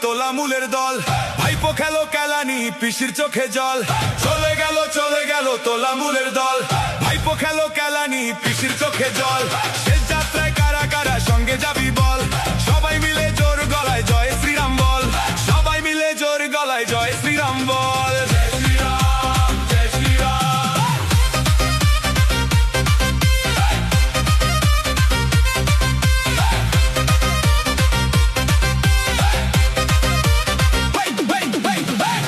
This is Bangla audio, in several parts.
তোলামুলের দল, ভাইপো খেলো কেলানি পিসির চোখে জল। চলে গেল তোলামুলের দল, ভাইপো খেলো কেলানি পিসির চোখে জল। শেষ যাত্রায় কারা কারা সঙ্গে যাবি বল, সবাই মিলে জোর গলায় জয় শ্রীরাম বল, সবাই মিলে জোর গলায় জয় শ্রীরাম বল। জয় শ্রীরাম, জয় শ্রীরাম।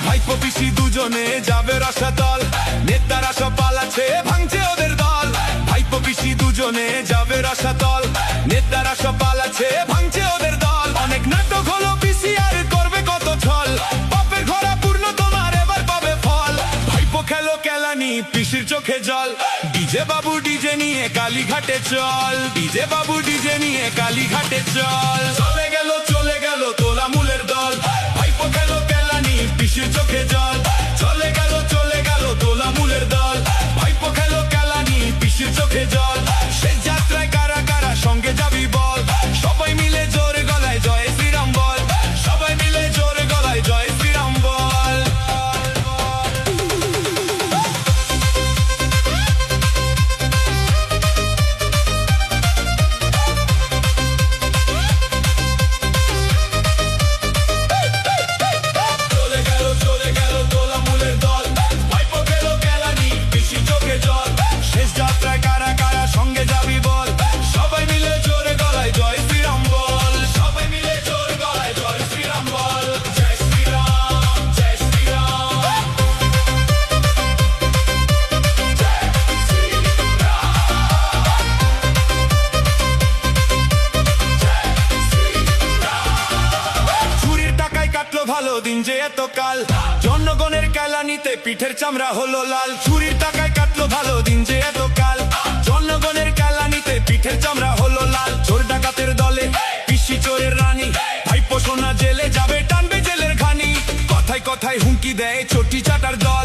ভাইপো পিসি দুজনে যাবে রসাতল, নেতারা সব পালাচ্ছে ভাঙছে ওদের দল। ভাইপো পিসি দুজনে যাবে রসাতল, নেতারা সব পালাচ্ছে ভাঙছে ওদের দল। অনেক নাটক হলো পিসি আর করবে কত ছল, পাপের ঘোড়া পূর্ণ তোমার এবার পাবে ফল। ভাইপো খেলো কেলানি পিসির চোখে জল, ডিজে বাবু ডিজে নিয়ে কালীঘাটে চল, ডিজে বাবু ডিজে নিয়ে কালীঘাটে চল। চলে গেল তোলামুলের দল, ভাইপো খেলো কেলানি পিসির চোখে জল। চলে গেল তোলামুলের দল, ভাইপো খেলো কেলানি পিসির চোখে জল। শেষ যাত্রায় কারা কারা সঙ্গে যাবি বল, সবাই মিলে জোরে গলায় জয় শ্রীরাম বল, সবাই মিলে জোরে গলায় জয় শ্রীরাম বল। চলে গেল তোলামুলের দল, ভাইপো খেলো কেলানি পিসির চোখে জল। শেষ যাত্রায় কারা কারা সঙ্গে যাবি বল, সবাই মিলে জোরে গলায় জয় শ্রীরাম বল, সবাই মিলে জোরে গলায় জয় শ্রীরাম বল। জয় শ্রীরাম, জয় শ্রীরাম। চুরির টাকায় কাটলো ভালো দিন যে এত কাল, জনগণের কেলানিতে পিঠের চামড়া হলো লাল। চুরির টাকায় কাটলো ভালো দিন যে এত কাল, জনগণের কেলানিতে পিঠের চামড়া হলো লাল। চোর ডাকাতের দলে পিসি চোরের রানী, ভাইপো সোনা জেলে যাবে টানবে জেলের ঘানি। কথায় কথায় হুমকি দেয় চটি চাটার দল,